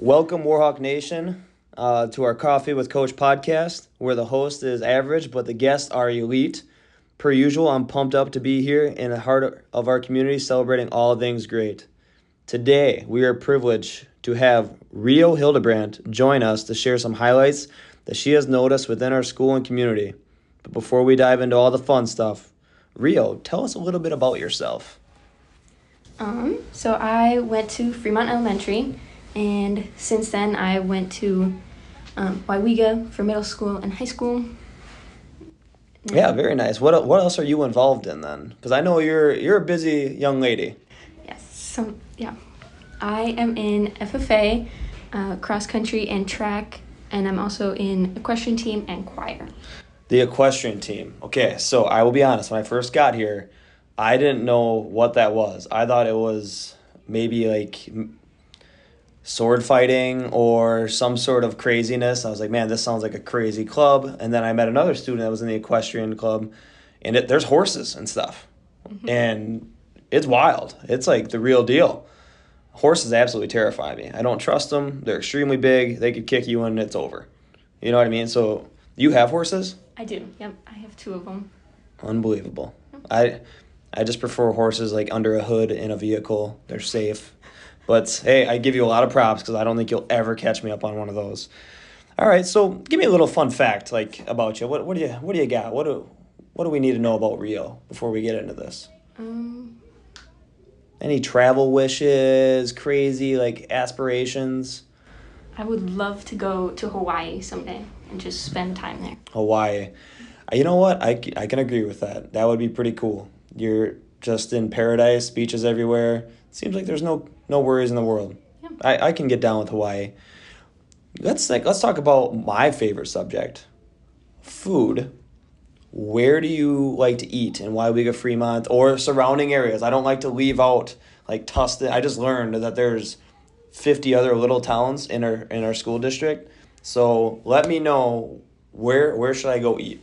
Welcome, Warhawk Nation, to our Coffee with Coach podcast, where the host is average, but the guests are elite. Per usual, I'm pumped up to be here in the heart of our community, celebrating all things great. Today, we are privileged to have Rio Hildebrandt join us to share some highlights that she has noticed within our school and community. But before we dive into all the fun stuff, Rio, tell us a little bit about yourself. So I went to Fremont Elementary, and since then I went to Weyauwega for middle school and high school. Yeah, very nice. What else are you involved in then? Because I know you're a busy young lady. Yes, I am in FFA, cross country and track, and I'm also in equestrian team and choir. The equestrian team. Okay, so I will be honest. When I first got here, I didn't know what that was. I thought it was maybe like sword fighting or some sort of craziness. I was like, man, this sounds like a crazy club. And then I met another student that was in the equestrian club, and there's horses and stuff. Mm-hmm. And it's wild. It's like the real deal. Horses absolutely terrify me. I don't trust them. They're extremely big. They could kick you and it's over. You know what I mean? So you have horses? I do. Yep, I have 2 of them. Unbelievable. I just prefer horses like under a hood in a vehicle. They're safe. But hey, I give you a lot of props because I don't think you'll ever catch me up on one of those. All right, so give me a little fun fact like about you. What do you got? What do we need to know about Rio before we get into this? Any travel wishes, crazy like aspirations? I would love to go to Hawaii someday and just spend time there. Hawaii. You know what? I can agree with that. That would be pretty cool. You're just in paradise, beaches everywhere. Seems like there's no worries in the world. Yeah. I can get down with Hawaii. Let's talk about my favorite subject, food. Where do you like to eat in Weyauwega-Fremont or surrounding areas? I don't like to leave out like Tustin. I just learned that there's 50 other little towns in our school district. So let me know where should I go eat?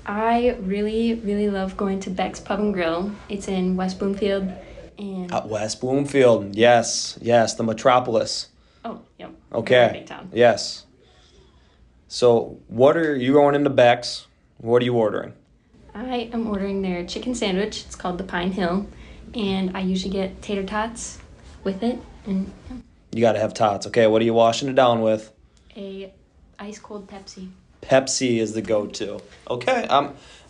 I really, really love going to Beck's Pub and Grill. It's in West Bloomfield. And West Bloomfield, yes, the metropolis. Oh, yep. Okay. Big town. Yes. So what are you going into Beck's? What are you ordering? I am ordering their chicken sandwich. It's called the Pine Hill. And I usually get tater tots with it. And yeah. You got to have tots. Okay, what are you washing it down with? A ice cold Pepsi. Pepsi is the go-to. Okay,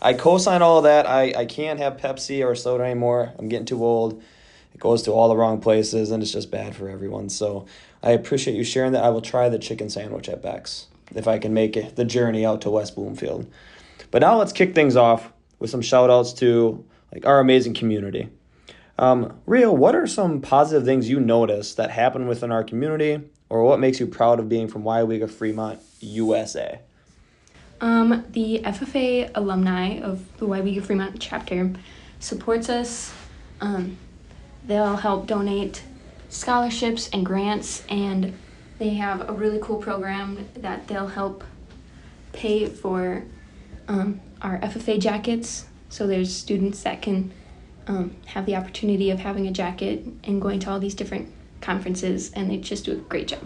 I co-sign all of that. I can't have Pepsi or soda anymore. I'm getting too old. It goes to all the wrong places, and it's just bad for everyone. So I appreciate you sharing that. I will try the chicken sandwich at Beck's if I can make it the journey out to West Bloomfield. But now let's kick things off with some shout-outs to like our amazing community. Rio, what are some positive things you notice that happen within our community, or what makes you proud of being from Weyauwega-Fremont, USA? The FFA alumni of the Weyauwega-Fremont chapter supports us. They'll help donate scholarships and grants, and they have a really cool program that they'll help pay for our FFA jackets. So there's students that can have the opportunity of having a jacket and going to all these different conferences, and they just do a great job.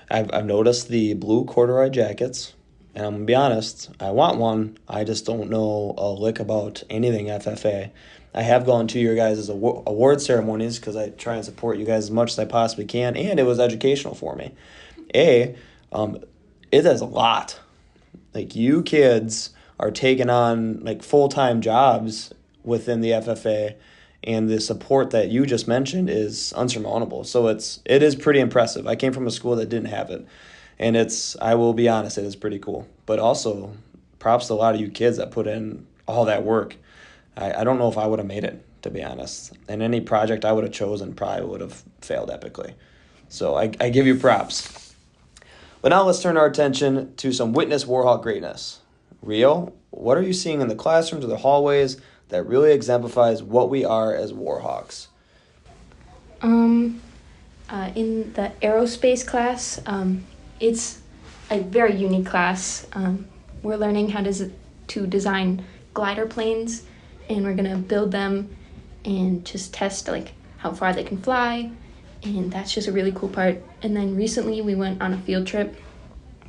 I've noticed the blue corduroy jackets. And I'm going to be honest, I want one. I just don't know a lick about anything FFA. I have gone to your guys' award ceremonies because I try and support you guys as much as I possibly can, and it was educational for me. It is a lot. Like, you kids are taking on, like, full-time jobs within the FFA, and the support that you just mentioned is unsurmountable. So it is pretty impressive. I came from a school that didn't have it. And I will be honest, it is pretty cool. But also, props to a lot of you kids that put in all that work. I don't know if I would have made it, to be honest. And any project I would have chosen probably would have failed epically. So I give you props. But now let's turn our attention to some Witness Warhawk greatness. Rio, what are you seeing in the classrooms or the hallways that really exemplifies what we are as Warhawks? In the aerospace class, it's a very unique class. We're learning how to design glider planes, and we're going to build them and just test like how far they can fly and that's just a really cool part. And then recently we went on a field trip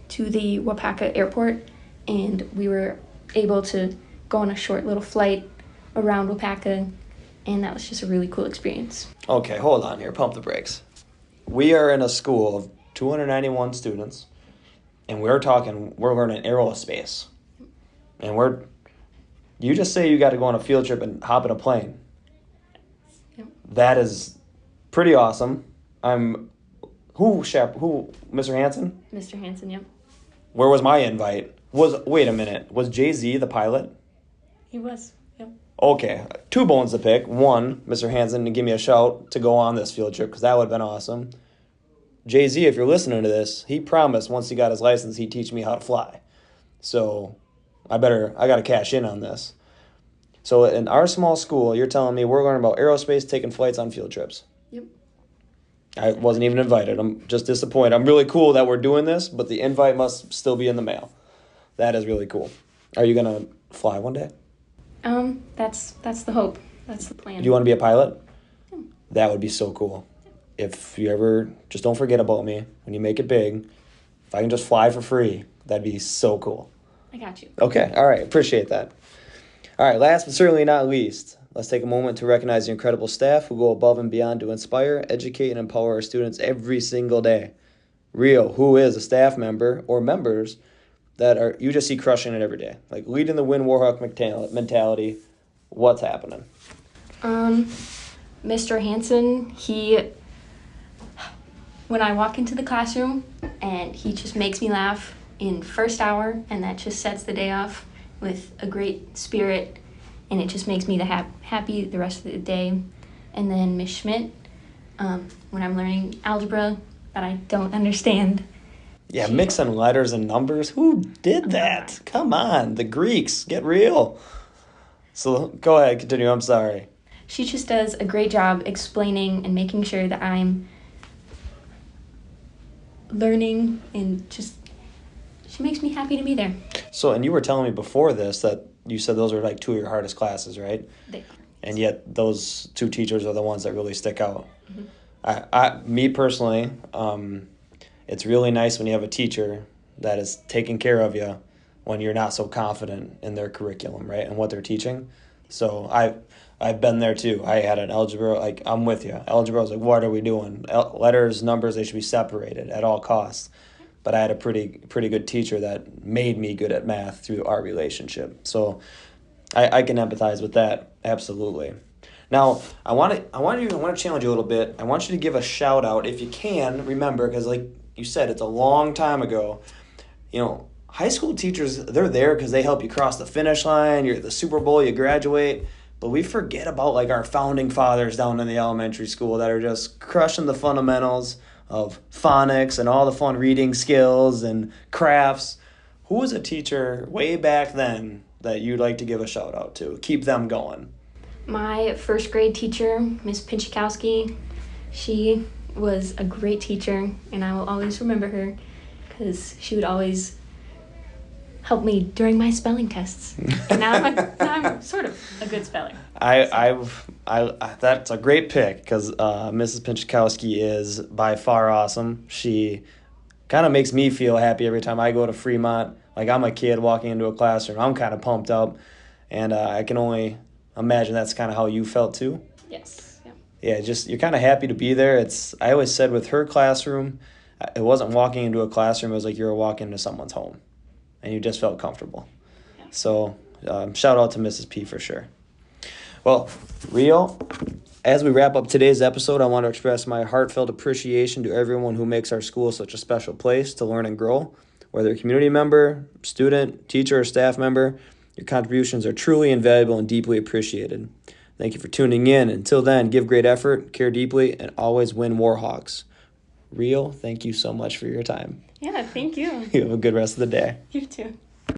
to the Weyauwega Airport, and we were able to go on a short little flight around Weyauwega, and that was just a really cool experience. Okay, hold on here. Pump the brakes. We are in a school of 291 students, and we're learning aerospace. And you just say you got to go on a field trip and hop in a plane. Yep. That is pretty awesome. Who, Mr. Hansen? Mr. Hansen, yep. Where was my invite? Wait a minute. Was Jay-Z the pilot? He was, yep. Okay, 2 bones to pick. One, Mr. Hansen to give me a shout to go on this field trip because that would have been awesome. Jay-Z, if you're listening to this, he promised once he got his license he'd teach me how to fly. So I got to cash in on this. So in our small school, you're telling me we're learning about aerospace, taking flights on field trips. Yep. I wasn't even invited. I'm just disappointed. I'm really cool that we're doing this, but the invite must still be in the mail. That is really cool. Are you going to fly one day? That's the hope. That's the plan. Do you want to be a pilot? Yeah. That would be so cool. If you ever, just don't forget about me when you make it big. If I can just fly for free, that'd be so cool. I got you. Okay, all right, appreciate that. All right, last but certainly not least, let's take a moment to recognize the incredible staff who go above and beyond to inspire, educate, and empower our students every single day. Rio, who is a staff member or members that you just see crushing it every day, like leading the Win Warhawk mentality. What's happening? Mr. Hansen, when I walk into the classroom, and he just makes me laugh in first hour, and that just sets the day off with a great spirit, and it just makes me happy the rest of the day. And then Miss Schmidt, when I'm learning algebra that I don't understand. Yeah, mixing letters and numbers. Who did that? Come on, the Greeks, get real. So go ahead, continue. I'm sorry. She just does a great job explaining and making sure that I'm learning, and she makes me happy to be there. So, and you were telling me before this that you said those are like 2 of your hardest classes, right? They are. And yet those 2 teachers are the ones that really stick out. Mm-hmm. Me personally, it's really nice when you have a teacher that is taking care of you when you're not so confident in their curriculum, right, and what they're teaching. So I've been there too. I had an algebra, like, I'm with you. Algebra, I was like, what are we doing? Letters, numbers, they should be separated at all costs. But I had a pretty good teacher that made me good at math through our relationship. So I can empathize with that, absolutely. Now, I want to challenge you a little bit. I want you to give a shout out if you can. Remember, because like you said, it's a long time ago. You know, high school teachers, they're there because they help you cross the finish line. You're at the Super Bowl, you graduate. But we forget about like our founding fathers down in the elementary school that are just crushing the fundamentals of phonics and all the fun reading skills and crafts. Who was a teacher way back then that you'd like to give a shout out to? Keep them going. My first grade teacher, Miss Pinchikowski, she was a great teacher, and I will always remember her because she would always help me during my spelling tests. And now I'm sort of a good speller. That's a great pick because Mrs. Pinchikowski is by far awesome. She kind of makes me feel happy every time I go to Fremont. Like, I'm a kid walking into a classroom. I'm kind of pumped up, and I can only imagine that's kind of how you felt too. Yes. Yeah. Yeah, just you're kind of happy to be there. I always said with her classroom, it wasn't walking into a classroom. It was like you were walking into someone's home, and you just felt comfortable. Yeah. So shout out to Mrs. P for sure. Well, Rio, as we wrap up today's episode, I want to express my heartfelt appreciation to everyone who makes our school such a special place to learn and grow. Whether a community member, student, teacher, or staff member, your contributions are truly invaluable and deeply appreciated. Thank you for tuning in. Until then, give great effort, care deeply, and always win Warhawks. Rio, thank you so much for your time. Yeah, thank you. You have a good rest of the day. You too.